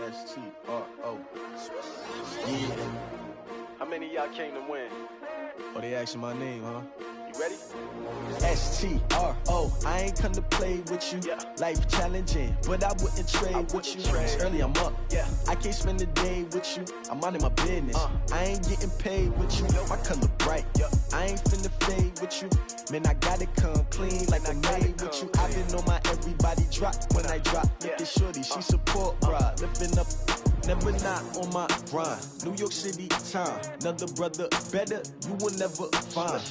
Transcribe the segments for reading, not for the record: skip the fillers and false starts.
S-T-R-O. Yeah. How many of y'all came to win? Oh, they asking my name, huh? You ready? S-T-R-O. I ain't come to play with you. Yeah. Life challenging, but I wouldn't trade with you. It's early, I'm up. Yeah. I can't spend the day with you. I'm out in my business. I ain't getting paid with you. My color bright. I ain't finna fade with you. Man, I gotta come clean like I made with you. I've been on my everybody drop when I drop. Look at shorty, she support ride. Lifting up, never not on my grind. New York City time, another brother better you will never find.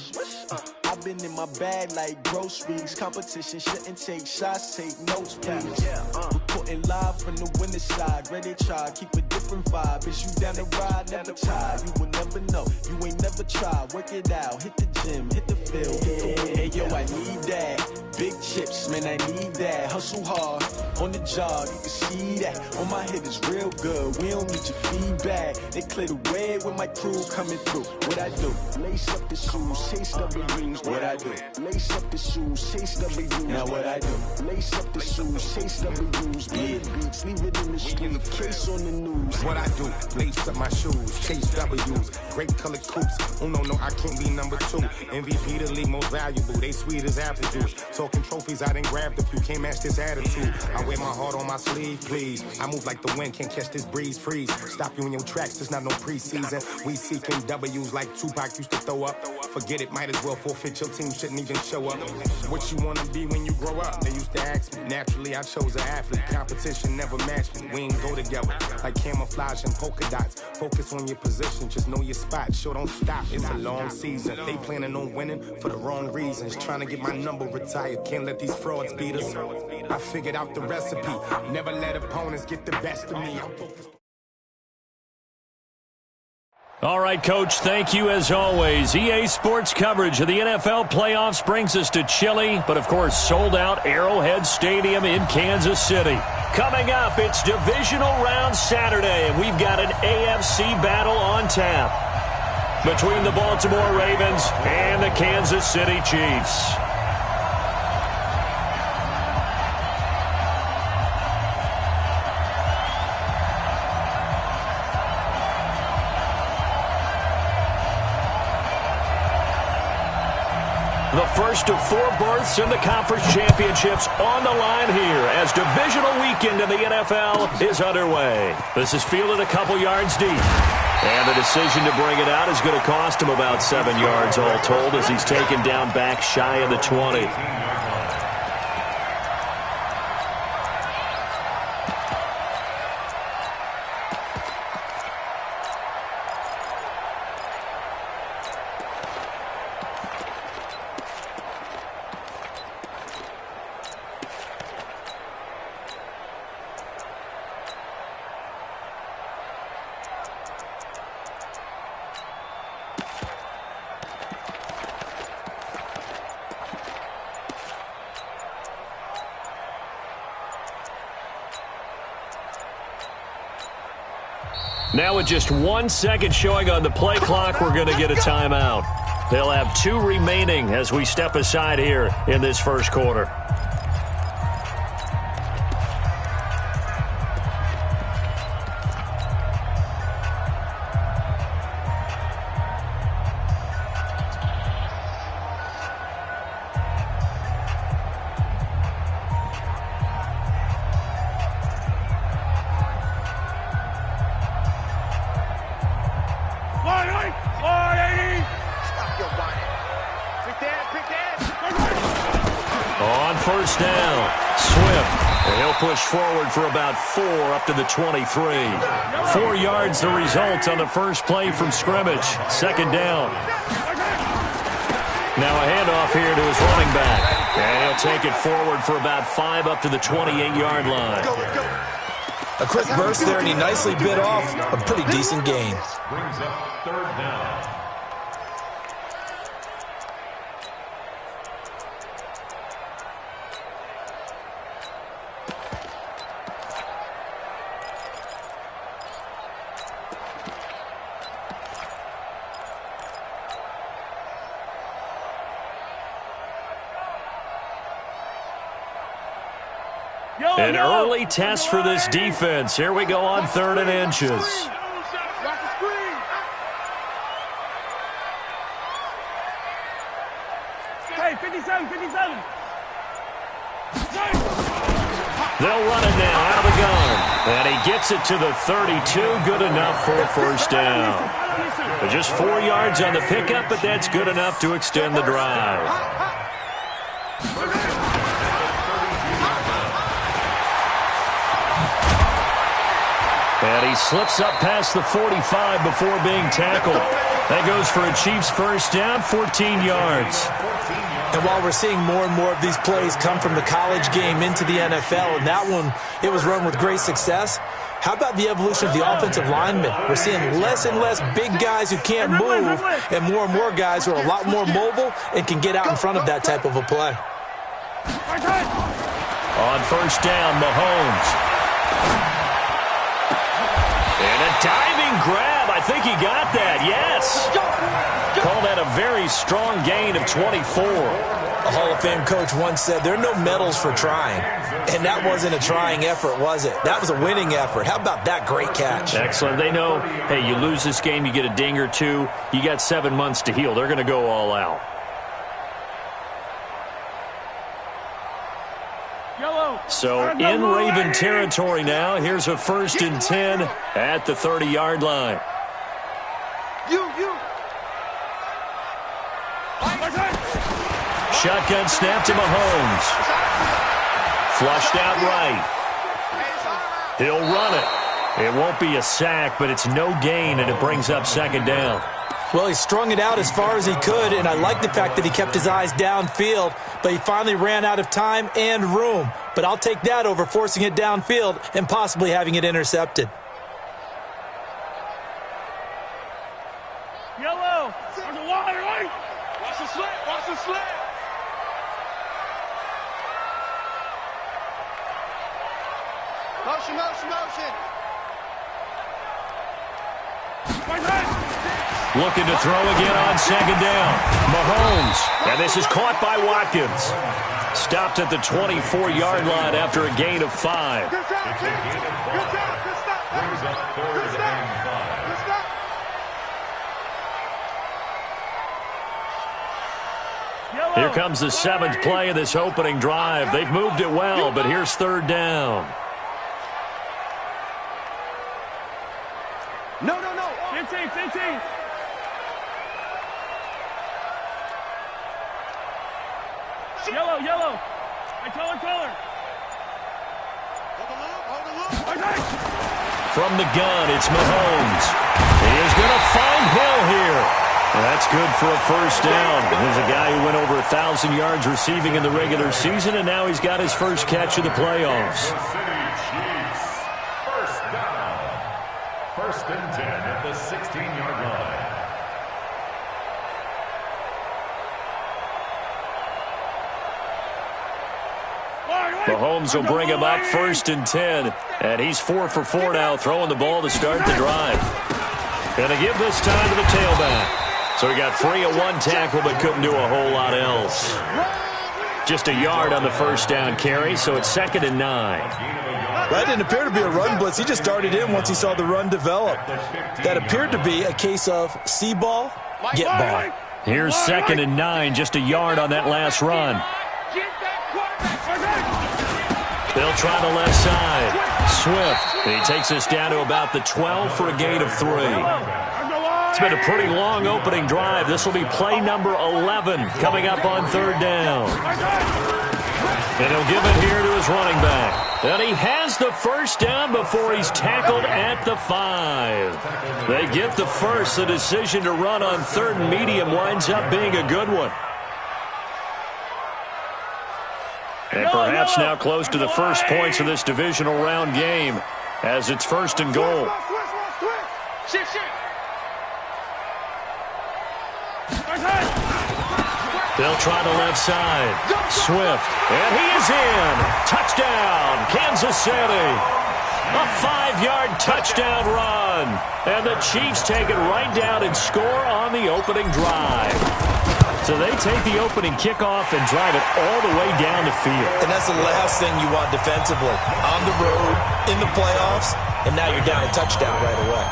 I've been in my bag like groceries. Competition shouldn't take shots, take notes, please. Reporting live from the winning side. Ready to try, keep a different vibe. Is you down the ride, never tired. You will never know, you ain't never tried. Work it out, hit the gym, hit the field, hit the win. Hey yo, I need that. Big chips, man, I need that. Hustle hard, on the job, you can see that. On my head is real good, we don't need your feedback. They clear the way with my crew coming through. What I do? Lace up the shoes, chase W's. What I do? Lace up the shoes, chase W's. Now what I do? Lace up the shoes, chase W's. Beat beats, leave it in the street, case on the news. What I do? Lace up my shoes, chase W's. Great colored coops. Oh no, I can't be number 2. MVP the league most valuable. They sweet as apple juice. Talking trophies, I done grabbed a few. Can't match this attitude. I wear my heart on my sleeve, please. I move like the wind, can't catch this breeze. Freeze. Stop you in your tracks. There's not no preseason. We seeking W's like Tupac used to throw up. Forget it, might as well forfeit. Your team shouldn't even show up. What you wanna be when you grow up? They used to ask me. Naturally, I chose an athlete. Competition never matched me. We ain't go together like camouflage and polka dots. Focus on your position, just know your spot. Sure, don't stop. It's a long season. They planning on winning for the wrong reasons. Trying to get my number retired. Can't let these frauds beat us. I figured out the recipe. Never let opponents get the best of me. I'm focused. All right, Coach, thank you as always. EA Sports coverage of the NFL playoffs brings us to chilly, but of course sold-out Arrowhead Stadium in Kansas City. Coming up, it's Divisional Round Saturday, and we've got an AFC battle on tap between the Baltimore Ravens and the Kansas City Chiefs. The first of 4 berths in the conference championships on the line here as divisional weekend in the NFL is underway. This is fielded a couple yards deep. And the decision to bring it out is going to cost him about 7 yards all told as he's taken down back shy of the 20. Now with just 1 second showing on the play clock, we're going to get a timeout. They'll have 2 remaining as we step aside here in this first quarter. On first down, Swift. He'll push forward for about 4 up to the 23. 4 yards the result on the first play from scrimmage. Second down. Now a handoff here to his running back. And he'll take it forward for about 5 up to the 28-yard line. A quick burst there, and he nicely bit off a pretty decent gain. Brings up third down. An early test for this defense. Here we go on 3rd and inches. Hey, 57, 57. They'll run it now out of the gun. And he gets it to the 32. Good enough for a first down. But just 4 yards on the pickup, but that's good enough to extend the drive. And he slips up past the 45 before being tackled. That goes for a Chiefs first down, 14 yards. And while we're seeing more and more of these plays come from the college game into the NFL, and that one, it was run with great success, how about the evolution of the offensive linemen? We're seeing less and less big guys who can't move and more guys who are a lot more mobile and can get out in front of that type of a play. On first down, Mahomes. And a diving grab. I think he got that, yes. Call that a very strong gain of 24. A Hall of Fame coach once said, there are no medals for trying. And that wasn't a trying effort, was it? That was a winning effort. How about that great catch? Excellent. They know, hey, you lose this game, you get a ding or two. You got 7 months to heal. They're going to go all out. So in Raven territory now. Here's a 1st and 10 at the 30-yard line. Shotgun snap to Mahomes. Flushed out right. He'll run it. It won't be a sack, but it's no gain, and it brings up 2nd down. Well, he strung it out as far as he could, and I like the fact that he kept his eyes downfield, but he finally ran out of time and room. But I'll take that over forcing it downfield and possibly having it intercepted. Yellow. There's a wide right. Watch the slant. Watch the slant. Motion, motion, motion. Looking to throw again on 2nd down. Mahomes. And this is caught by Watkins. Stopped at the 24-yard line after a gain of 5. Good job, Chief. Good job. Good stop. Brings up 3rd and 5. Good stop. Here comes the 7th play of this opening drive. They've moved it well, but here's 3rd down. No. 15. Yellow. Hey, color. Hold the loop. From the gun, it's Mahomes. He is going to find Hill here. And that's good for a first down. There's a guy who went over 1,000 yards receiving in the regular season, and now he's got his first catch of the playoffs. First down. 1st and 10 at the 16-yard line. Mahomes will bring him up 1st and 10. And he's 4 for 4 now, throwing the ball to start the drive. Going to give this time to the tailback. So he got free of 1 tackle, but couldn't do a whole lot else. Just a yard on the first down carry, so it's 2nd and 9. That didn't appear to be a run blitz. He just darted in once he saw the run develop. That appeared to be a case of see ball, get ball. Here's 2nd and 9, just a yard on that last run. They'll try the left side. Swift. He takes us down to about the 12 for a gain of 3. It's been a pretty long opening drive. This will be play number 11 coming up on 3rd down. And he'll give it here to his running back. And he has the first down before he's tackled at the 5. They get the first. The decision to run on 3rd and medium winds up being a good one. And perhaps now close to the first points of this divisional round game as it's 1st and goal. They'll try the left side. Swift. And he is in. Touchdown, Kansas City. A 5-yard touchdown run. And the Chiefs take it right down and score on the opening drive. So they take the opening kickoff and drive it all the way down the field. And that's the last thing you want defensively. On the road, in the playoffs, and now you're down a touchdown right away.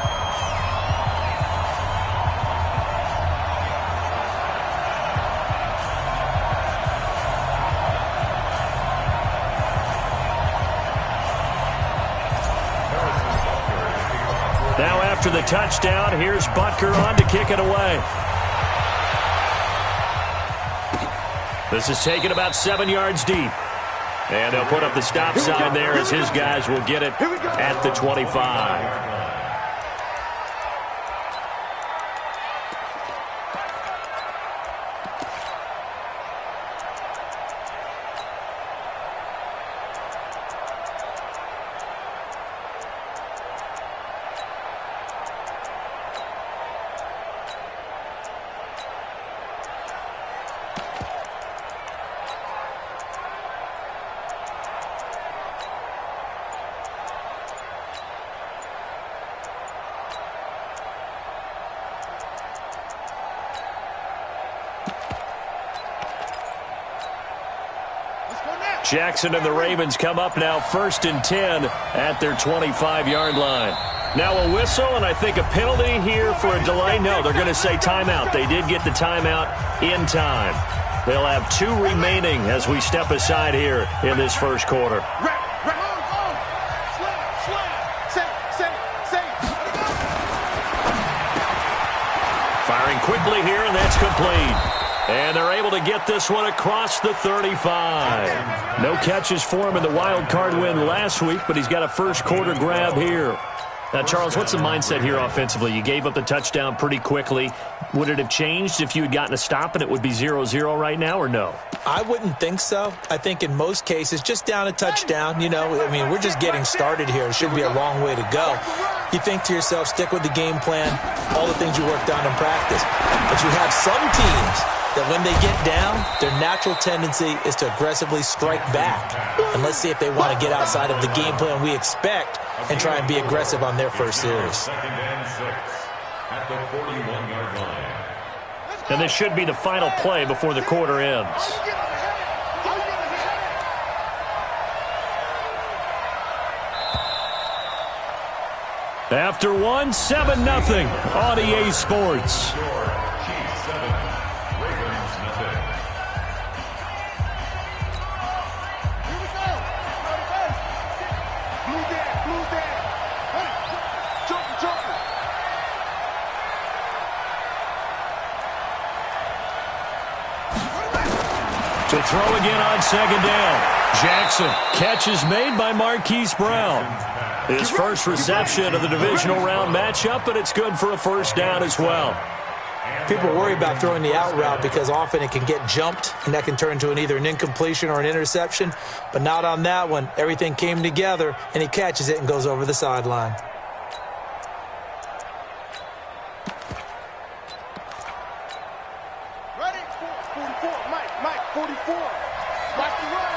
Now after the touchdown, here's Butker on to kick it away. This is taken about 7 yards deep. And they'll put up the stop sign there as his guys will get it at the 25. Jackson and the Ravens come up now 1st and 10 at their 25-yard line. Now a whistle and I think a penalty here for a delay. No, they're going to say timeout. They did get the timeout in time. They'll have 2 remaining as we step aside here in this first quarter. Firing quickly here, and that's complete. And they're able to get this one across the 35. No catches for him in the wild card win last week, but he's got a first quarter grab here. Now, Charles, what's the mindset here offensively? You gave up the touchdown pretty quickly. Would it have changed if you had gotten a stop and it would be 0-0 right now, or no? I wouldn't think so. I think in most cases, just down a touchdown, you know, I mean, we're just getting started here. It shouldn't be a long way to go. You think to yourself, stick with the game plan, all the things you worked on in practice. But you have some teams that when they get down, their natural tendency is to aggressively strike back. And let's see if they want to get outside of the game plan we expect and try and be aggressive on their first series. 2nd and 6 at the 41-yard line. And this should be the final play before the quarter ends. After one, 7-0 on EA Sports. To throw again on 2nd down. Jackson. Catch is made by Marquise Brown. His first reception of the divisional round matchup, but it's good for a first down as well. People worry about throwing the out route because often it can get jumped, and that can turn into either an incompletion or an interception. But not on that one. Everything came together, and he catches it and goes over the sideline. Ready? 44. Mike, 44. Watch the run.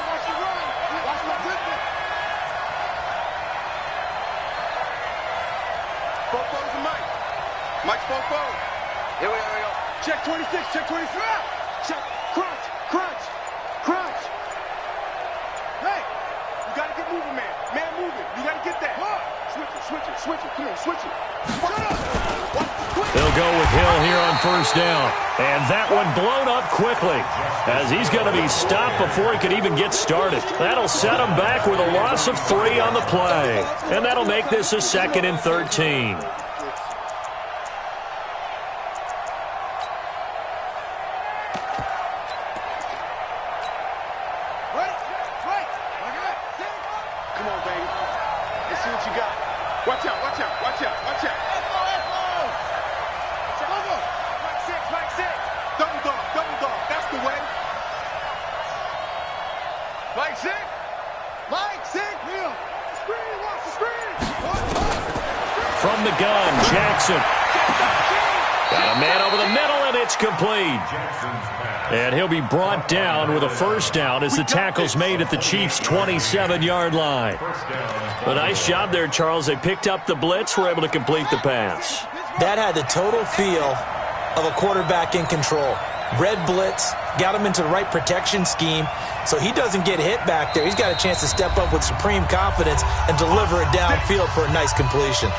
Watch my goodness. Fofo to Mike. Mike's Fofo. Here we go. Check 26. Check 23. Check. Crunch. Hey, you got to get moving, man. Man moving. You got to get that. Switch it. Come on, switch it. They'll go with Hill here on first down. And that one blown up quickly as he's going to be stopped before he could even get started. That'll set him back with a loss of 3 on the play. And that'll make this a 2nd and 13. Come on, baby. Let's see what you got. Watch out. Mike 6. Double dog. That's the way. Mike 6. Neil. Watch the screen. From the gun, Jackson. Got a man over the middle, and it's complete. And he'll be brought down with a first down as the tackle's made at the Chiefs' 27-yard line. A nice job there, Charles. They picked up the blitz, were able to complete the pass. That had the total feel of a quarterback in control. read blitz, got him into the right protection scheme, so he doesn't get hit back there. He's got a chance to step up with supreme confidence and deliver it downfield for a nice completion.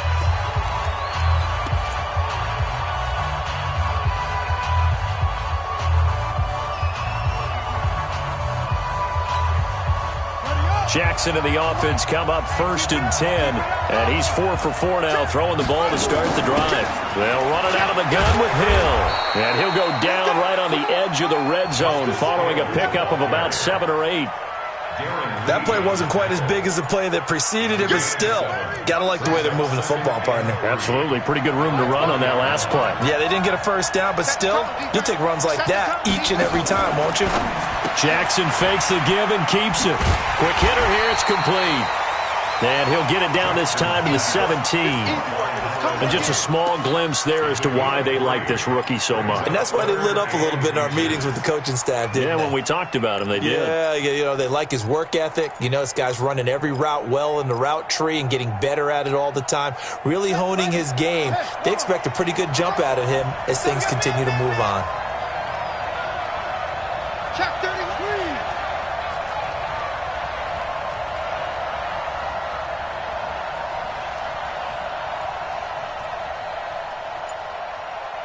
Jackson and the offense come up 1st and 10. And he's 4 for 4 now, throwing the ball to start the drive. They'll run it out of the gun with Hill. And he'll go down right on the edge of the red zone following a pickup of about 7 or 8. That play wasn't quite as big as the play that preceded it, but still, gotta like the way they're moving the football, partner. Absolutely. Pretty good room to run on that last play. Yeah, they didn't get a first down, but still, you'll take runs like that each and every time, won't you? Jackson fakes the give and keeps it. Quick hitter here, it's complete. And he'll get it down this time to the 17. And just a small glimpse there as to why they like this rookie so much. And that's why they lit up a little bit in our meetings with the coaching staff, didn't they? When we talked about him, they did. Yeah, you know, they like his work ethic. You know, this guy's running every route well in the route tree and getting better at it all the time, really honing his game. They expect a pretty good jump out of him as things continue to move on. Check 33.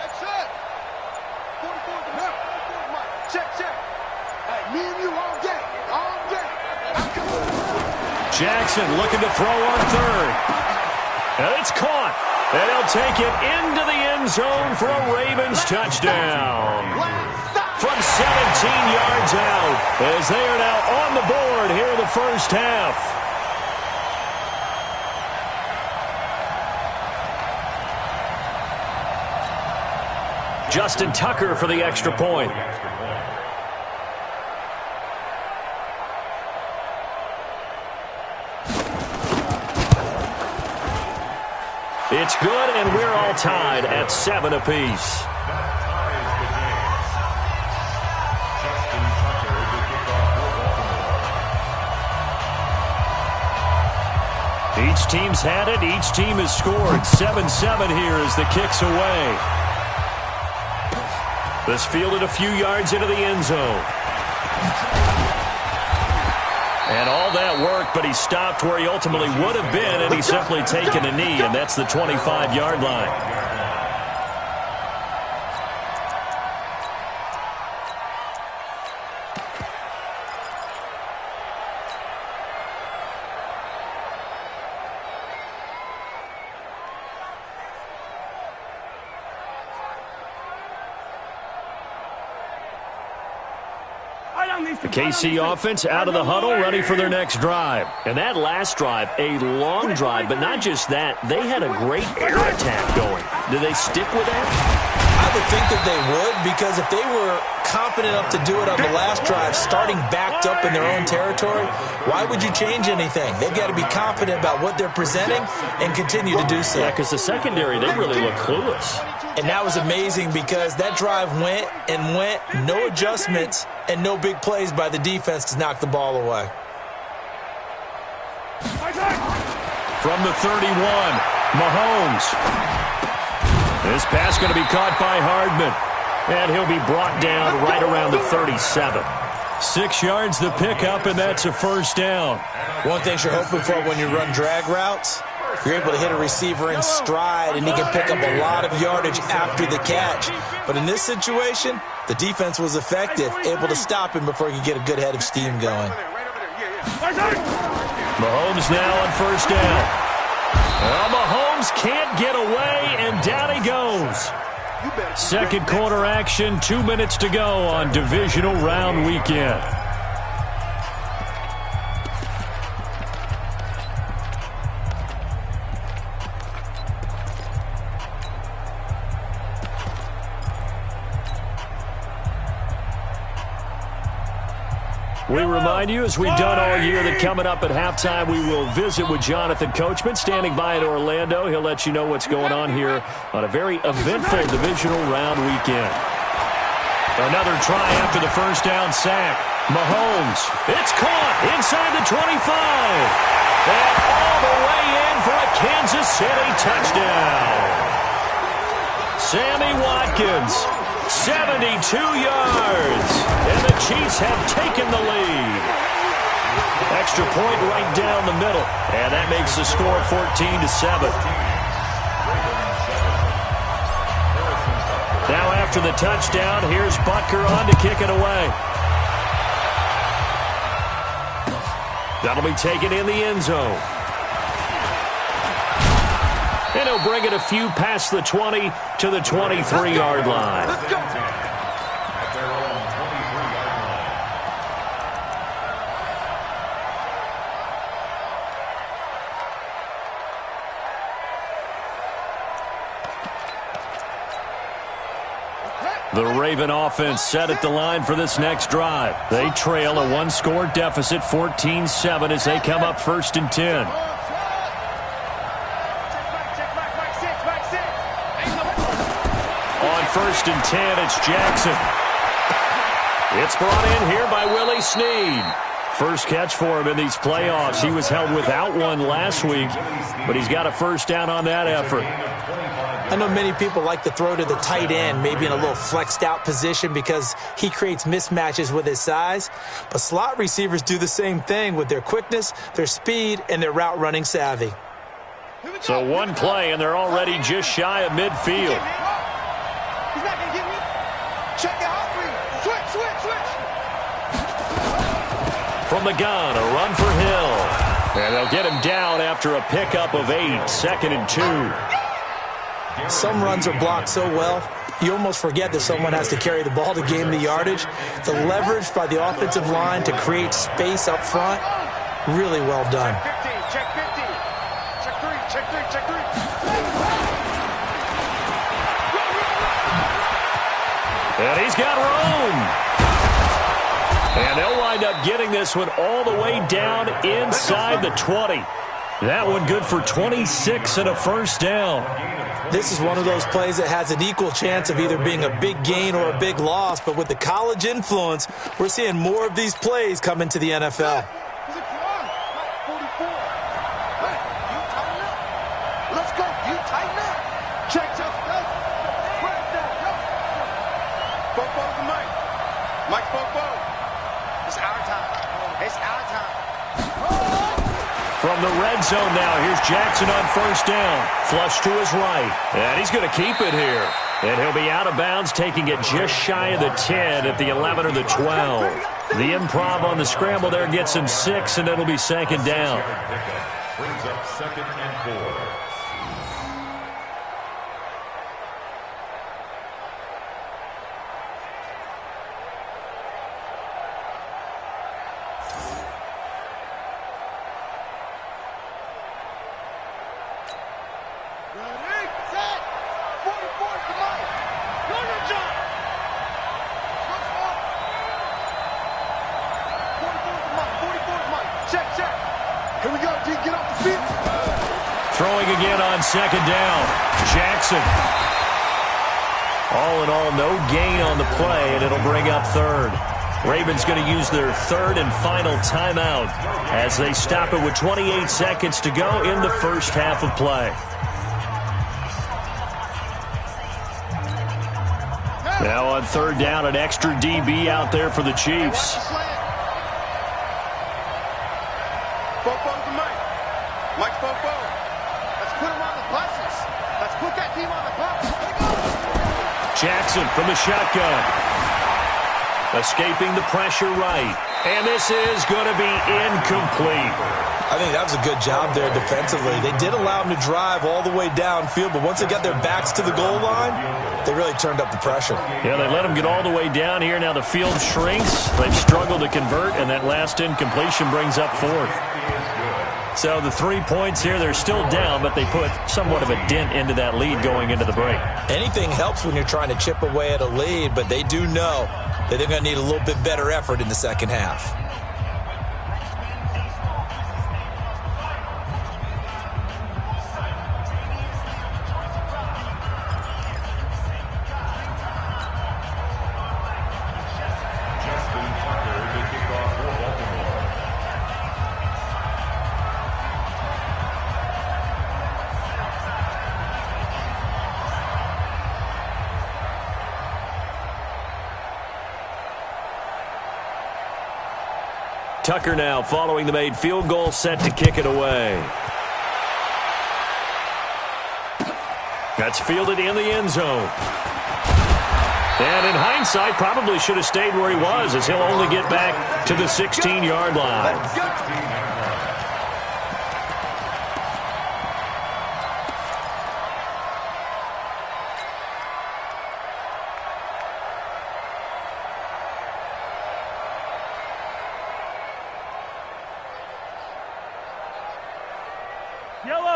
That's it. 44 to the left. Check. Hey, me and you all day. Jackson looking to throw on 3rd. And it's caught. And he'll take it into the end zone for a Ravens touchdown. From 17 yards out, as they are now on the board here in the first half. Justin Tucker for the extra point. It's good, and we're all tied at 7 apiece. Each team's had it. Each team has scored. 7-7 here as the kick's away. This fielded a few yards into the end zone. And all that work, but he stopped where he ultimately would have been, and he's simply taken a knee, and that's the 25-yard line. The KC offense out of the huddle, ready for their next drive. And that last drive, a long drive, but not just that. They had a great air attack going. Do they stick with that? I would think that they would, because if they were confident enough to do it on the last drive, starting backed up in their own territory, why would you change anything? They've got to be confident about what they're presenting and continue to do so. Yeah, because the secondary, they really look clueless. And that was amazing because that drive went and went, no adjustments and no big plays by the defense to knock the ball away. From the 31, Mahomes. This pass going to be caught by Hardman. And he'll be brought down right around the 37. 6 yards the pickup, and that's a first down. One thing you're hoping for when you run drag routes, you're able to hit a receiver in stride, and he can pick up a lot of yardage after the catch. But in this situation, the defense was effective, able to stop him before he could get a good head of steam going. Mahomes now on first down. Well, Mahomes can't get away, and down he goes. Second quarter action, 2 minutes to go on divisional round weekend. We remind you, as we've done all year, that coming up at halftime, we will visit with Jonathan Coachman, standing by in Orlando. He'll let you know what's going on here on a very eventful divisional round weekend. Another try after the first down sack. Mahomes, it's caught inside the 25. And all the way in for a Kansas City touchdown. Sammy Watkins 72 yards. And the Chiefs have taken the lead. Extra point right down the middle. And that makes the score 14-7. Now after the touchdown, here's Butker on to kick it away. That'll be taken in the end zone. And he'll bring it a few past the 20 to the 23-yard line. At their own 23-yard line. The Raven offense set at the line for this next drive. They trail a one-score deficit, 14-7, as they come up 1st and 10. On 1st and 10, it's Jackson. It's brought in here by Willie Snead. First catch for him in these playoffs. He was held without one last week, but he's got a first down on that effort. I know many people like to throw to the tight end, maybe in a little flexed out position because he creates mismatches with his size. But slot receivers do the same thing with their quickness, their speed, and their route running savvy. So one play, and they're already just shy of midfield. He's not going to get me. Check it out. Switch. From the gun, a run for Hill. And they'll get him down after a pickup of 8, 2nd and 2. Some runs are blocked so well, you almost forget that someone has to carry the ball to gain the yardage. The leverage by the offensive line to create space up front, really well done. Check 50. Check 3. And he's got room. And they'll wind up getting this one all the way down inside the 20. That one good for 26 and a first down. This is one of those plays that has an equal chance of either being a big gain or a big loss, but with the college influence, we're seeing more of these plays come into the NFL. Let's go. You tighten up. Check. Bobo to Mike. Mike Bobo. It's our time. From the red zone now, here's Jackson on first down. Flush to his right. And he's going to keep it here. And he'll be out of bounds, taking it just shy of the 10 at the 11 or the 12. The improv on the scramble there gets him 6, and it'll be 2nd down. Brings up 2nd and 4. Throwing again on 2nd down. Jackson. All in all, no gain on the play, and it'll bring up 3rd. Ravens going to use their 3rd and final timeout as they stop it with 28 seconds to go in the first half of play. Now on 3rd down, an extra DB out there for the Chiefs. Mike Bobo. Let's put him on the buses. Let's put that team on the bus. Jackson from the shotgun. Escaping the pressure right. And this is going to be incomplete. I think that was a good job there defensively. They did allow him to drive all the way downfield, but once they got their backs to the goal line, they really turned up the pressure. Yeah, they let him get all the way down here. Now the field shrinks. They've struggled to convert, and that last incompletion brings up 4th. So the 3 points here, they're still down, but they put somewhat of a dent into that lead going into the break. Anything helps when you're trying to chip away at a lead, but they do know that they're going to need a little bit better effort in the second half. Tucker now following the made field goal, set to kick it away. That's fielded in the end zone. And in hindsight, probably should have stayed where he was, as he'll only get back to the 16-yard line.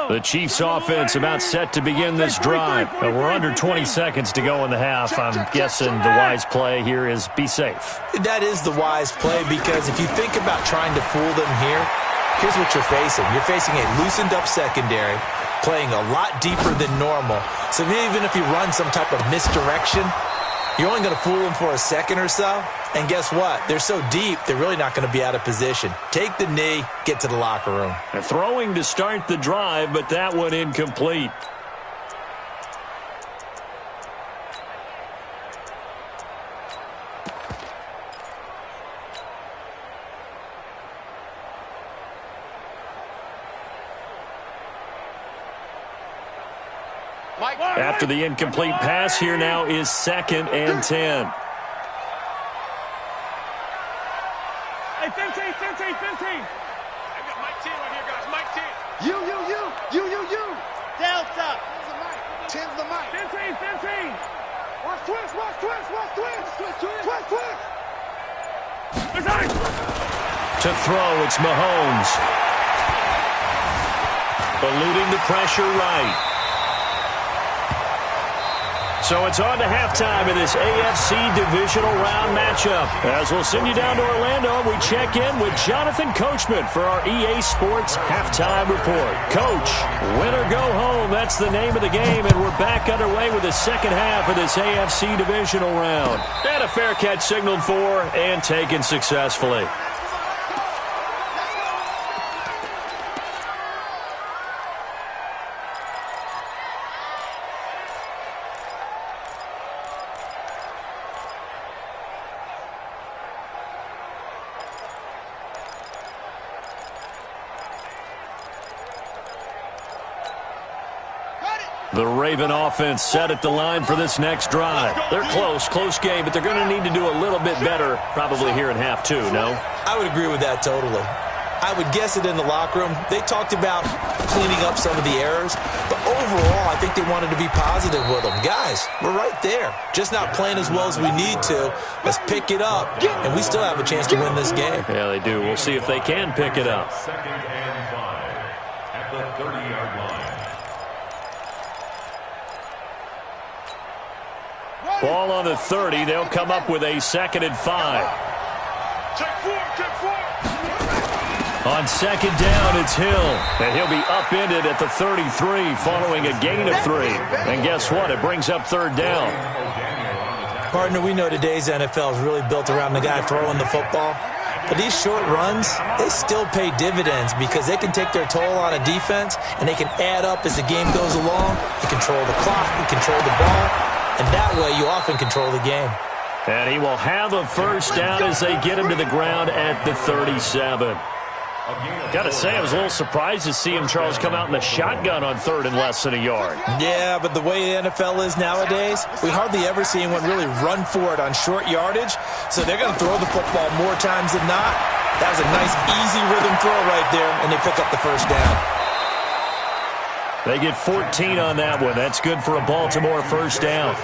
The Chiefs offense about set to begin this drive. We're under 20 seconds to go in the half. I'm guessing the wise play here is be safe. That is the wise play, because if you think about trying to fool them here, here's what you're facing. You're facing a loosened up secondary, playing a lot deeper than normal. So even if you run some type of misdirection, you're only going to fool them for a second or so. And guess what? They're so deep, they're really not going to be out of position. Take the knee, get to the locker room. And throwing to start the drive, but that one incomplete. After the incomplete pass, here now is 2nd and 10. Hey, 15. I got Mike 10 right here, guys. Mike 10. You. Delta. Ten's the mic. 15. Watch twist. To throw, it's Mahomes. Eluding the pressure right. So it's on to halftime in this AFC divisional round matchup. As we'll send you down to Orlando, we check in with Jonathan Coachman for our EA Sports Halftime Report. Coach, win or go home, that's the name of the game, and we're back underway with the second half of this AFC divisional round. And a fair catch signaled for and taken successfully. The Raven offense set at the line for this next drive. They're close game, but they're going to need to do a little bit better probably here in half two, no? I would agree with that totally. I would guess it in the locker room. They talked about cleaning up some of the errors, but overall, I think they wanted to be positive with them. Guys, we're right there. Just not playing as well as we need to. Let's pick it up, and we still have a chance to win this game. Yeah, they do. We'll see if they can pick it up. 2nd and 5 at the 30-yard line. Ball on the 30. They'll come up with a 2nd and 5. Check four. On 2nd down, it's Hill. And he'll be upended at the 33 following a gain of 3. And guess what? It brings up 3rd down. Partner, we know today's NFL is really built around the guy throwing the football. But these short runs, they still pay dividends because they can take their toll on a defense, and they can add up as the game goes along. You control the clock, you control the ball. And that way, you often control the game. And he will have a 1st down as they get him to the ground at the 37. Got to say, I was a little surprised to see him, Charles, come out in the shotgun on 3rd and less than a yard. Yeah, but the way the NFL is nowadays, we hardly ever see anyone really run for it on short yardage. So they're going to throw the football more times than not. That was a nice, easy rhythm throw right there, and they pick up the 1st down. They get 14 on that one. That's good for a Baltimore 1st down.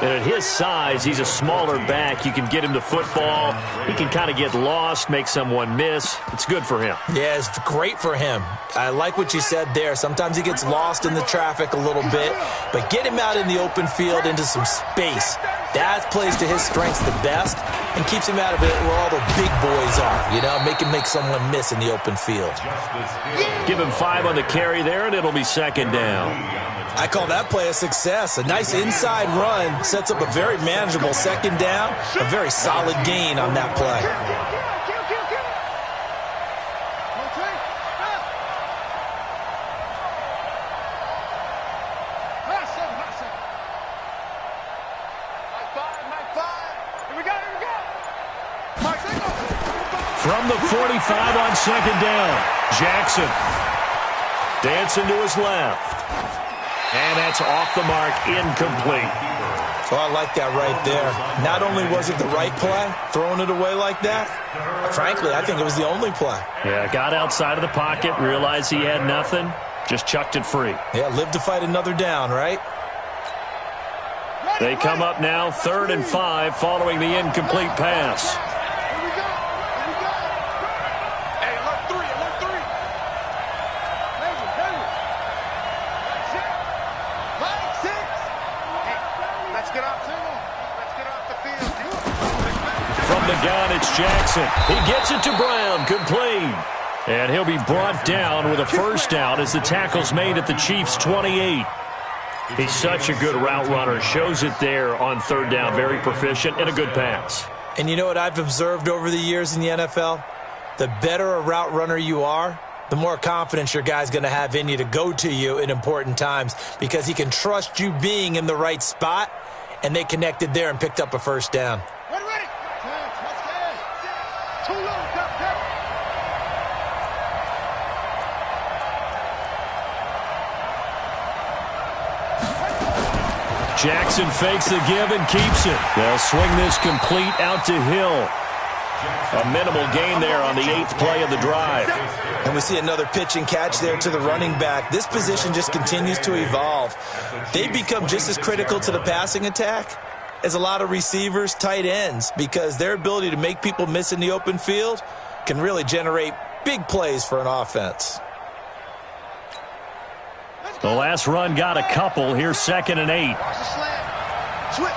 And at his size, he's a smaller back. You can get him to football. He can kind of get lost, make someone miss. It's good for him. Yeah, it's great for him. I like what you said there. Sometimes he gets lost in the traffic a little bit, but get him out in the open field into some space. That plays to his strengths the best and keeps him out of it where all the big boys are, you know, make him make someone miss in the open field. Give him 5 on the carry there, and it'll be 2nd down. I call that play a success. A nice inside run sets up a very manageable 2nd down, a very solid gain on that play. From the 45 on second down, Jackson dancing to his left. And that's off the mark, incomplete. So I like that right there. Not only was it the right play, throwing it away like that, frankly, I think it was the only play. Yeah, got outside of the pocket, realized he had nothing, just chucked it free. Yeah, live to fight another down, right? They come up now 3rd and 5 following the incomplete pass. From the gun, it's Jackson. He gets it to Brown, complete. And he'll be brought down with a first down as the tackle's made at the Chiefs' 28. He's such a good route runner. Shows it there on 3rd down. Very proficient and a good pass. And you know what I've observed over the years in the NFL? The better a route runner you are, the more confidence your guy's going to have in you to go to you in important times because he can trust you being in the right spot, and they connected there and picked up a first down. Jackson fakes the give and keeps it. They'll swing this complete out to Hill. A minimal gain there on the 8th play of the drive. And we see another pitch and catch there to the running back. This position just continues to evolve. They become just as critical to the passing attack as a lot of receivers, tight ends, because their ability to make people miss in the open field can really generate big plays for an offense. The last run got a couple. Here's 2nd and 8. Switch.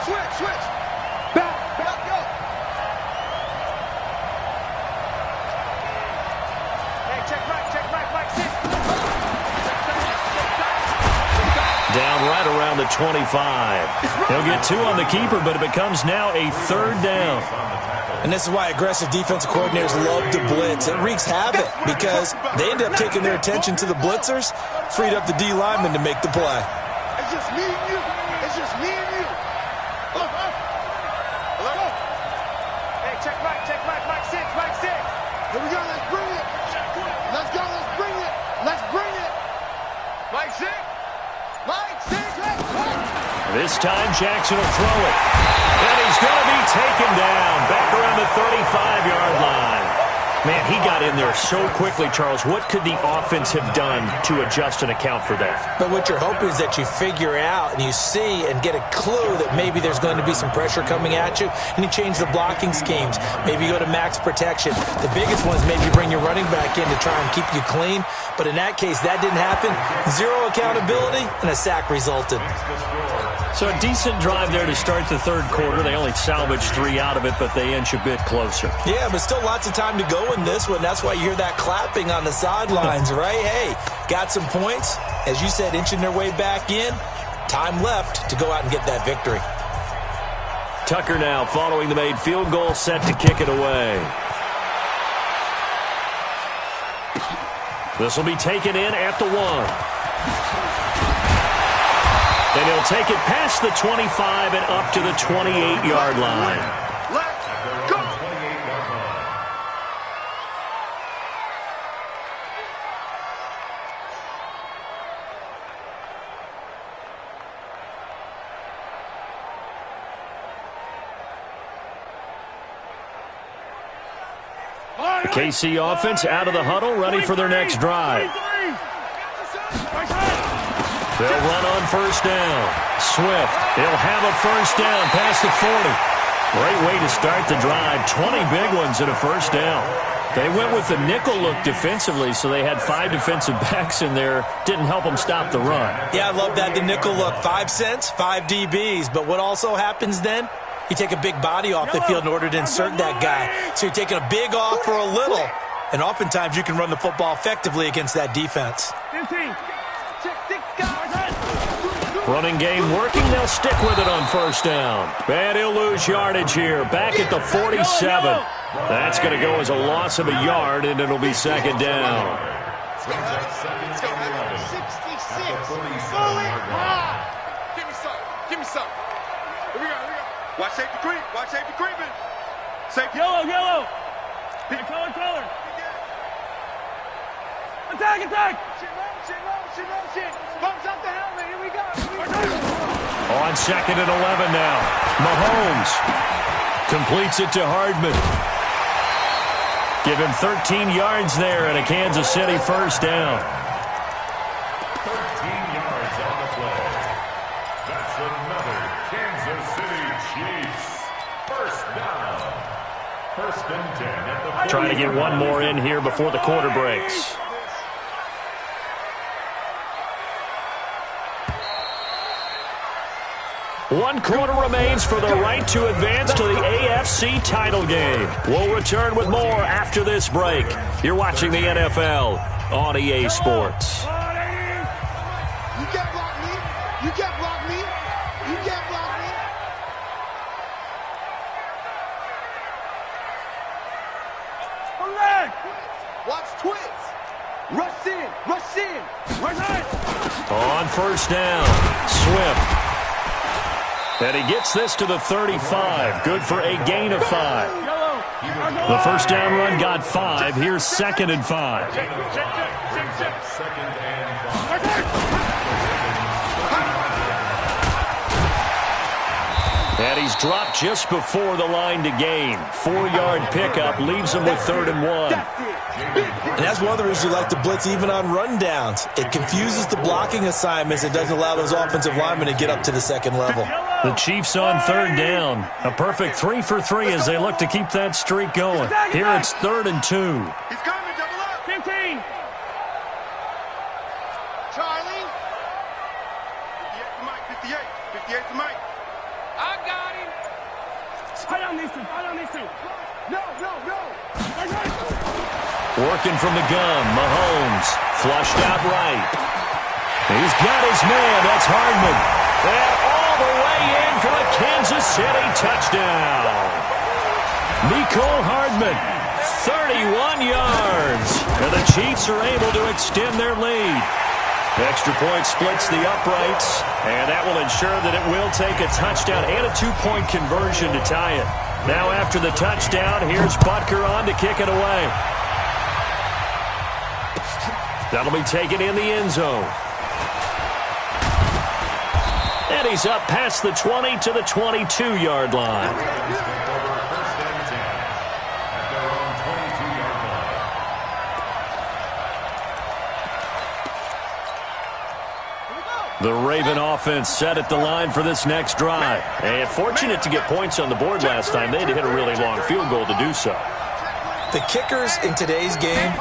Back, go. Hey, check right, Mike 6. Down right around the 25. He'll get 2 on the keeper, but it becomes now a 3rd down. And this is why aggressive defensive coordinators love to blitz. It wreaks havoc because they end up taking their attention to the blitzers, freed up the D lineman to make the play. It's just me and you. Hello? Hey, check right, Mike 6. Here we go, let's bring it. Let's bring it. Mike 6. This time Jackson will throw it. And he's going to be taken down back around the 35-yard line. Man, he got in there so quickly, Charles. What could the offense have done to adjust and account for that? But what you're hoping is that you figure out and you see and get a clue that maybe there's going to be some pressure coming at you, and you change the blocking schemes. Maybe you go to max protection. The biggest one is maybe bring your running back in to try and keep you clean. But in that case, that didn't happen. 0 accountability, and a sack resulted. So a decent drive there to start the 3rd quarter. They only salvaged 3 out of it, but they inch a bit closer. Yeah, but still lots of time to go in this one. That's why you hear that clapping on the sidelines, right? Hey, got some points. As you said, inching their way back in. Time left to go out and get that victory. Tucker now following the made field goal, set to kick it away. This will be taken in at the 1. And he'll take it past the 25 and up to the 28-yard line. Let's go. The KC offense out of the huddle, ready for their next drive. They'll run on first down. Swift, he'll have a first down past the 40. Great way to start the drive. 20 big ones at a first down. They went with the nickel look defensively, so they had 5 defensive backs in there. Didn't help them stop the run. Yeah, I love that, the nickel look. 5 cents, 5 DBs. But what also happens then? You take a big body off the field in order to insert that guy. So you're taking a big off for a little. And oftentimes you can run the football effectively against that defense. 15. Running game working. They'll stick with it on first down. And he'll lose yardage here. Back at the 47. That's going to go as a loss of a yard, and it'll be 2nd down. Let's go. 66. Give me some. Here we go. Watch safety creep. Safety. Yellow. Attack, attack! Shit. Bumps out the helmet. Here we go. On 2nd and 11 now. Mahomes completes it to Hardman. Give him 13 yards there and a Kansas City first down. 13 yards on the play. That's another Kansas City Chiefs first down. 1st and 10 at the 40. Trying to get one more in here before the quarter breaks. One quarter remains for the right to advance to the AFC title game. We'll return with more after this break. You're watching the NFL on EA Sports. You can't block me. You can't block me. You can't block me. Watch twins. Rush in. Rush in. Rush in. On first down, Swift. And he gets this to the 35. Good for a gain of 5. The first down run got 5. Here's 2nd and 5. And he's dropped just before the line to gain. 4-yard pickup leaves him with 3rd and 1. And that's one of the reasons you like to blitz even on rundowns. It confuses the blocking assignments. It doesn't allow those offensive linemen to get up to the 2nd level. The Chiefs on 3rd down. A perfect 3 for 3 as they look to keep that streak going. Here it's 3rd and 2. He's coming. Double up. 15. Charlie. 58 to Mike. 58. 58 to Mike. I got him. Fight on these two. No. Working from the gun, Mahomes flushed out right. He's got his man, that's Hardman. And all the way in for a Kansas City touchdown. Nicole Hardman, 31 yards. And the Chiefs are able to extend their lead. Extra point splits the uprights, and that will ensure that it will take a touchdown and a 2-point conversion to tie it. Now after the touchdown, here's Butker on to kick it away. That'll be taken in the end zone. And he's up past the 20 to the 22-yard line. The Raven offense set at the line for this next drive. And fortunate to get points on the board last time. They had to hit a really long field goal to do so. The kickers in today's game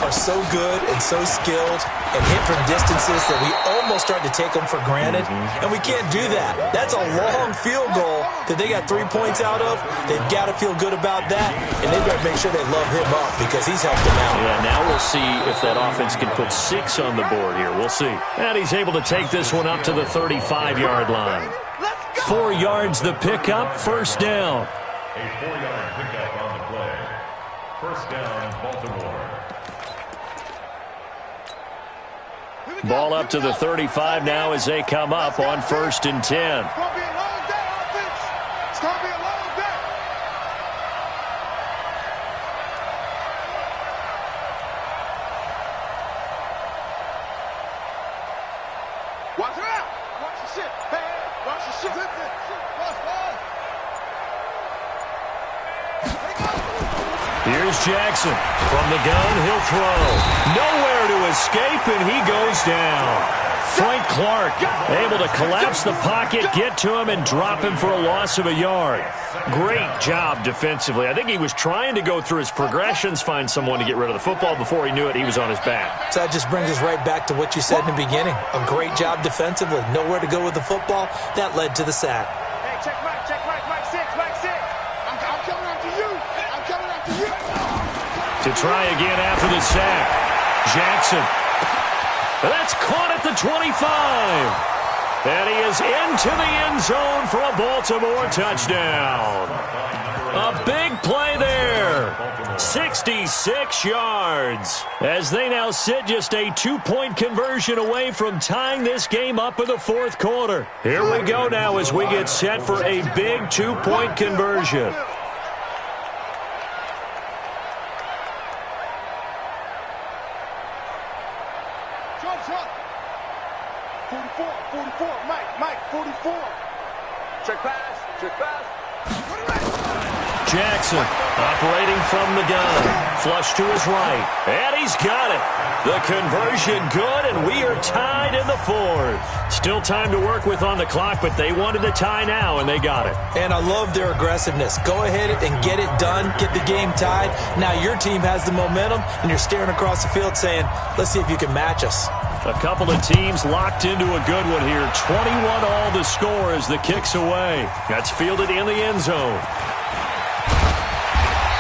are so good and so skilled and hit from distances that we almost start to take them for granted, and we can't do that. That's a long field goal that they got 3 points out of. They've got to feel good about that, and they've got to make sure they love him up because he's helped them out. Yeah, now we'll see if that offense can put 6 on the board here. We'll see. And he's able to take this one up to the 35-yard line. 4 yards the pickup, first down. A 4-yard pickup on the play. First down, Baltimore. Ball up to the 35 now as they come up on 1st and 10. It's going to be a long day, offense. It's going to be a long day. Watch it out. Watch the shit. Hey, watch the shit. Here's Jackson. From the gun, he'll throw. Nowhere to escape, and he goes down. Frank Clark able to collapse the pocket, get to him, and drop him for a loss of a yard. Great job defensively. I think he was trying to go through his progressions, find someone to get rid of the football. Before he knew it, he was on his back. So that just brings us right back to what you said in the beginning. A great job defensively. Nowhere to go with the football. That led to the sack. Hey, check Mike 6. I'm coming after you. I'm coming after you. To try again after the sack. Jackson. That's caught at the 25. And he is into the end zone for a Baltimore touchdown. A big play there. 66 yards. As they now sit just a 2-point conversion away from tying this game up in the 4th quarter. Here we go now as we get set for a big 2-point conversion. 44, Mike, 44. Check pass. Jackson operating from the gun. Flush to his right. And he's got it. The conversion good, and we are tied in the fourth. Still time to work with on the clock, but they wanted a tie now, and they got it. And I love their aggressiveness. Go ahead and get it done. Get the game tied. Now your team has the momentum, and you're staring across the field saying, let's see if you can match us. A couple of teams locked into a good one here. 21 all the score as the kick's away. That's fielded in the end zone.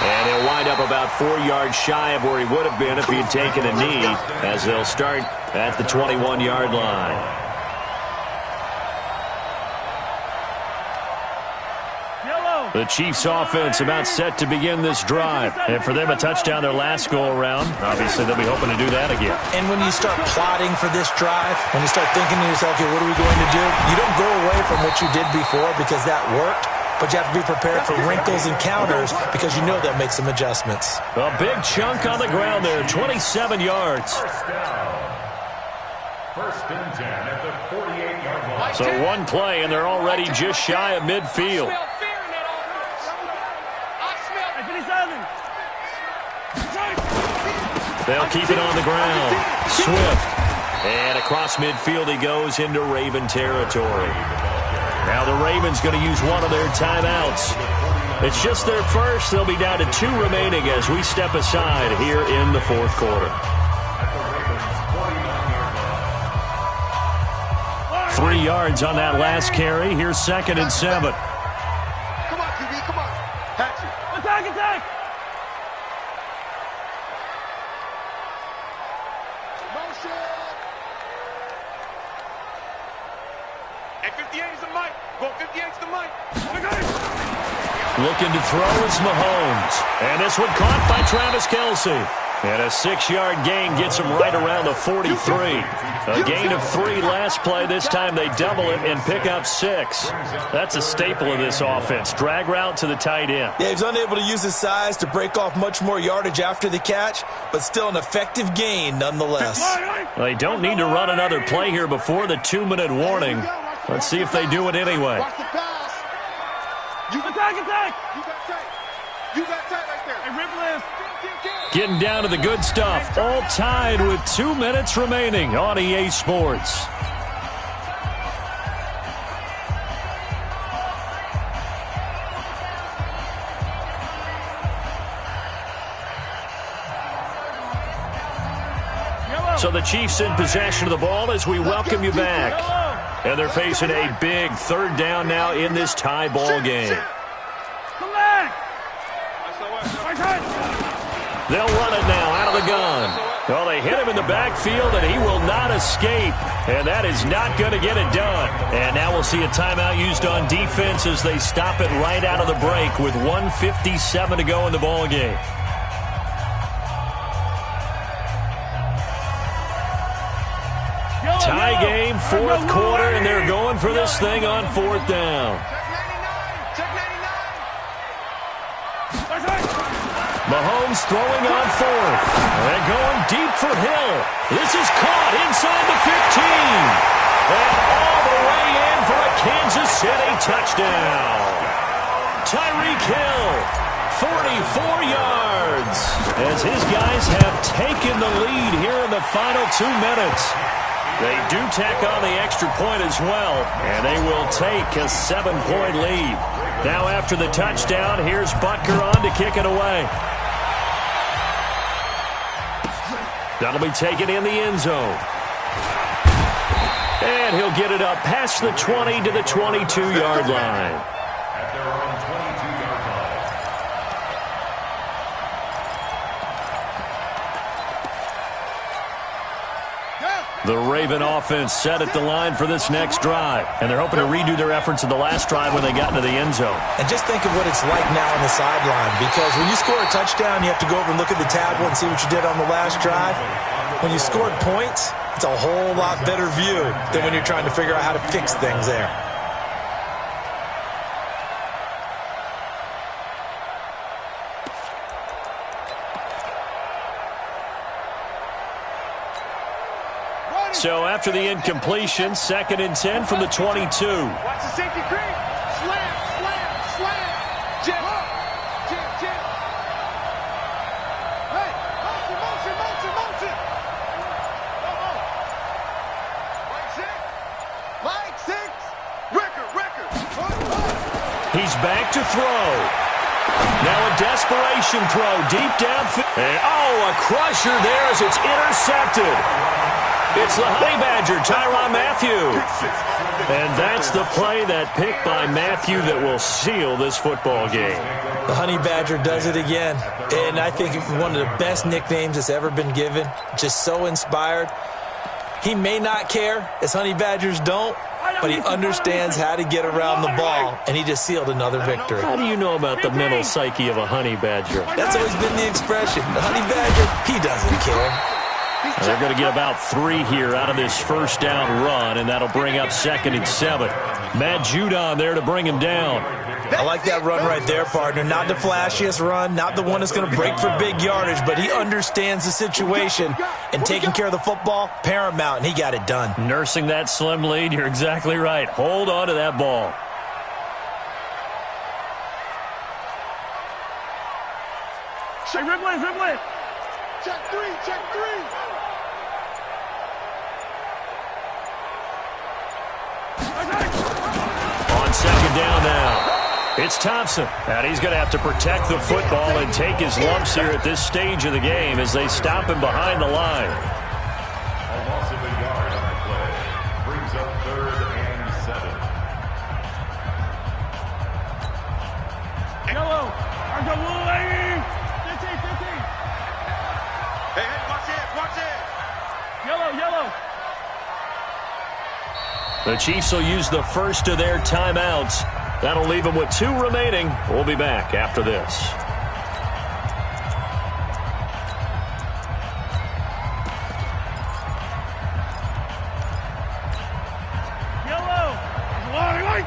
And he'll wind up about 4 yards shy of where he would have been if he had taken a knee, as they'll start at the 21-yard line. The Chiefs' offense about set to begin this drive. And for them, a touchdown their last go-around. Obviously, they'll be hoping to do that again. And when you start plotting for this drive, when you start thinking to yourself, okay, what are we going to do? You don't go away from what you did before because that worked. But you have to be prepared for wrinkles and counters because you know that makes some adjustments. A big chunk on the ground there, 27 yards. First and 10 at the 48-yard line. So one play, and they're already just shy of midfield. They'll keep it on the ground. Swift. And across midfield he goes into Raven territory. Now the Ravens going to use one of their timeouts. It's just their first. They'll be down to 2 remaining as we step aside here in the fourth quarter. 3 yards on that last carry. Here's 2nd and 7. Come on, QB, come on. Hatchet. Attack! Motion. And 58 is the mic. Go 58's the mic. Looking to throw is Mahomes. And this one caught by Travis Kelce. And a 6-yard gain gets him right around the 43. A gain of 3 last play. This time they double it and pick up 6. That's a staple of this offense. Drag route to the tight end. Yeah, he's unable to use his size to break off much more yardage after the catch, but still an effective gain nonetheless. They don't need to run another play here before the 2-minute warning. Let's see if they do it anyway. Watch the pass. You attack! You got tight right there. And rip lift. Getting down to the good stuff. All tied with 2 minutes remaining on EA Sports. So the Chiefs in possession of the ball as we welcome you back. And they're facing a big 3rd down now in this tie ball game. Come back. They'll run it now out of the gun. Well, they hit him in the backfield, and he will not escape. And that is not going to get it done. And now we'll see a timeout used on defense as they stop it right out of the break with 1:57 to go in the ball game. Tie game, 4th quarter, and they're going for this thing on 4th down. Mahomes throwing on 4th. They're going deep for Hill. This is caught inside the 15. And all the way in for a Kansas City touchdown. Tyreek Hill, 44 yards. As his guys have taken the lead here in the final 2 minutes. They do tack on the extra point as well, and they will take a 7-point lead. Now after the touchdown, here's Butker on to kick it away. That'll be taken in the end zone. And he'll get it up past the 20 to the 22-yard line. At their own 22-yard line. The Raven offense set at the line for this next drive. And they're hoping to redo their efforts in the last drive when they got into the end zone. And just think of what it's like now on the sideline, because when you score a touchdown, you have to go over and look at the tablet and see what you did on the last drive. When you scored points, it's a whole lot better view than when you're trying to figure out how to fix things there. So after the incompletion, 2nd and 10 from the 22. Watch the safety creep. Slam, slam, slam. Jim. Jim, Jim. Hey, motion, motion, motion, motion. Line six. Record. He's back to throw. Now a desperation throw deep downfield. A crusher there as it's intercepted. It's the Honey Badger, Tyrann Mathieu. And that's the play, that pick by Mathieu, that will seal this football game. The Honey Badger does it again. And I think one of the best nicknames that's ever been given. Just so inspired. He may not care, as Honey Badgers don't, but he understands how to get around the ball, and he just sealed another victory. How do you know about the mental psyche of a Honey Badger? That's always been the expression. The Honey Badger, he doesn't care. They're going to get about 3 here out of this first down run, and that'll bring up 2nd and 7. Matt Judon there to bring him down. I like that run right there, partner. Not the flashiest run, not the one that's going to break for big yardage, but he understands the situation, and taking care of the football, paramount, and he got it done. Nursing that slim lead, you're exactly right. Hold on to that ball. Check Ridley. Check three. On 2nd down now. It's Thompson, and he's going to have to protect the football and take his lumps here at this stage of the game as they stop him behind the line. A loss of a yard on the play brings up 3rd and 7. Yellow. Hey, watch it. Yellow. The Chiefs will use the first of their timeouts. That'll leave them with 2 remaining. We'll be back after this. Yellow. Mike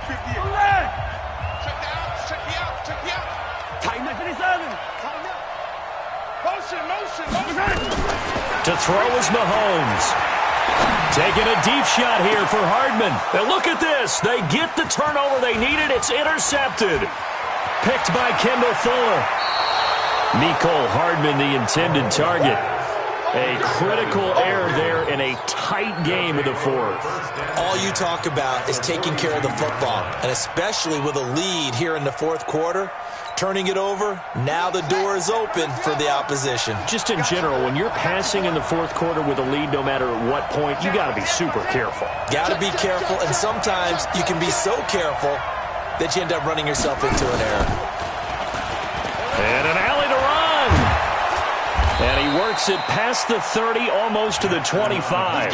58. Check me out. Tighten up 57. Motion. To throw is Mahomes. Taking a deep shot here for Hardman. And look at this. They get the turnover they needed. It's intercepted. Picked by Kendall Fuller. Mecole Hardman, the intended target. A critical error there in a tight game of the 4th. All you talk about is taking care of the football, and especially with a lead here in the 4th quarter. Turning it over, now the door is open for the opposition. Just in general, when you're passing in the 4th quarter with a lead, no matter at what point, you got to be super careful. Got to be careful, and sometimes you can be so careful that you end up running yourself into an error. And an alley to run. And he works it past the 30, almost to the 25.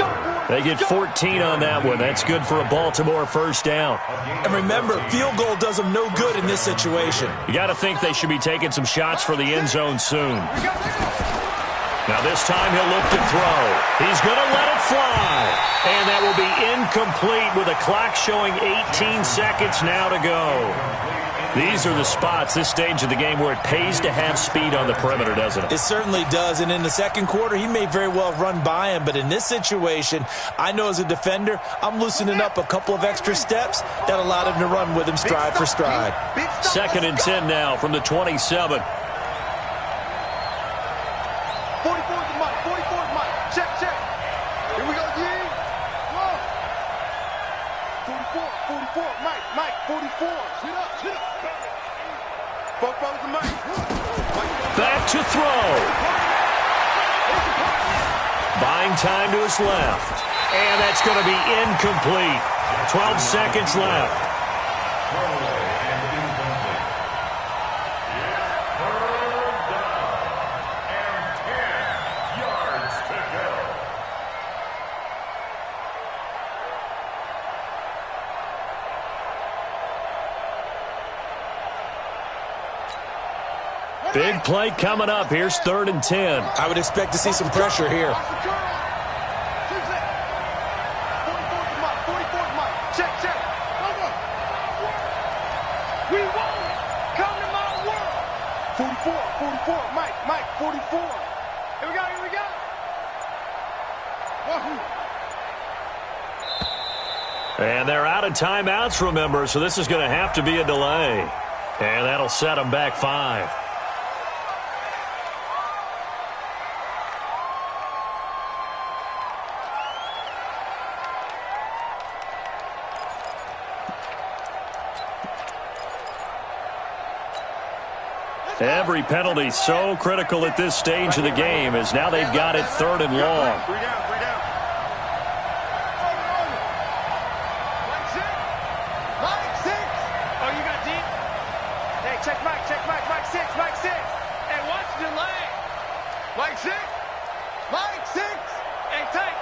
They get 14 on that one. That's good for a Baltimore first down. And remember, field goal does them no good in this situation. You got to think they should be taking some shots for the end zone soon. Now this time he'll look to throw. He's going to let it fly. And that will be incomplete with a clock showing 18 seconds now to go. These are the spots, this stage of the game, where it pays to have speed on the perimeter, doesn't it? It certainly does, and in the 2nd quarter, he may very well run by him, but in this situation, I know as a defender, I'm loosening up a couple of extra steps that allowed him to run with him stride for stride. 2nd and 10 now from the 27. 44 to Mike. Check. Here we go, G. 44, Mike, 44. Sit up. Back to throw. Buying time to his left. And that's going to be incomplete. 12 seconds left. Big play coming up. Here's 3rd and 10. I would expect to see some pressure here. Check. We won. Come to my world. 44, Mike, 44. Here we go. And they're out of timeouts, remember, so this is going to have to be a delay. And that'll set them back 5. Every penalty so critical at this stage of the game, as now they've got it 3rd and long. 3 down. Mike 6. Oh, you got deep? Hey, check Mike 6. Hey, watch the delay. Mike 6. Hey, tight.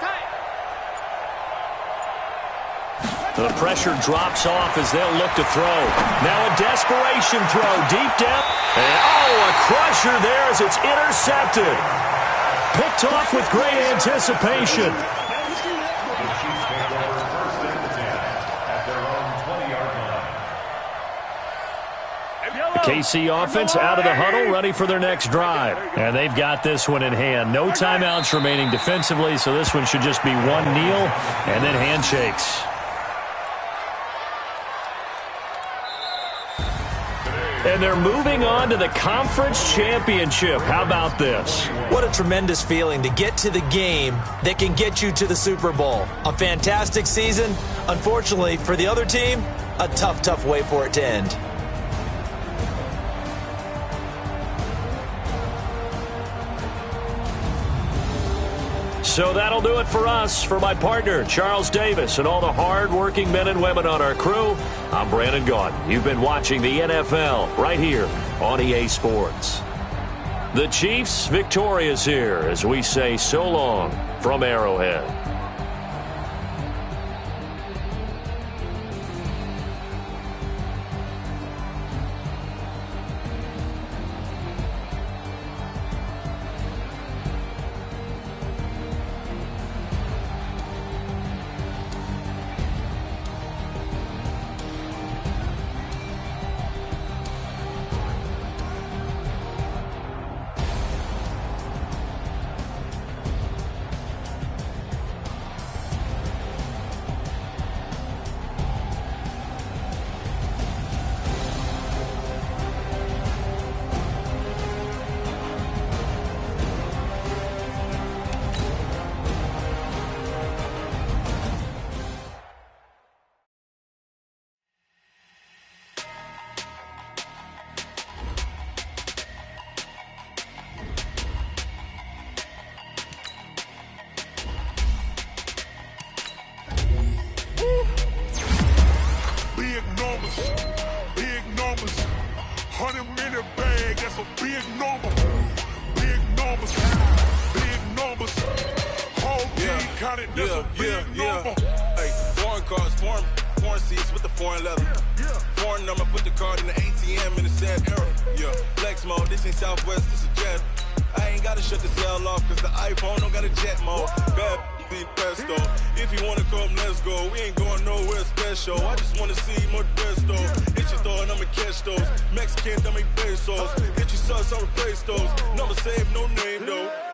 The pressure drops off as they'll look to throw. Now a desperation throw deep down. And a crusher there as it's intercepted. Picked off with great anticipation. The Chiefs take over 1st and 10 at their own 20-yard line. The KC offense out of the huddle, ready for their next drive. And they've got this one in hand. No timeouts remaining defensively, so this one should just be one kneel and then handshakes. And they're moving on to the conference championship. How about this? What a tremendous feeling to get to the game that can get you to the Super Bowl. A fantastic season. Unfortunately, for the other team, a tough way for it to end. So that'll do it for us. For my partner, Charles Davis, and all the hard-working men and women on our crew, I'm Brandon Gaudin. You've been watching the NFL right here on EA Sports. The Chiefs victorious here as we say so long from Arrowhead. Big numbers, 100 minute bag, that's a big number. Big numbers, whole team counted, that's a big number. Hey, foreign cars, foreign seats with the foreign leather. Foreign number, put the card in the ATM in the sad era. Yeah, flex mode, this ain't Southwest, this a jet. I ain't gotta shut the cell off, cause the iPhone don't got a jet mode. Bad pesto. If you wanna come, let's go. We ain't going nowhere special. I just wanna see more pesto. Hit your throw and I'ma catch those. Mexican, dummy pesos. Hit your sauce, I'll replace those. Number saved, no name though.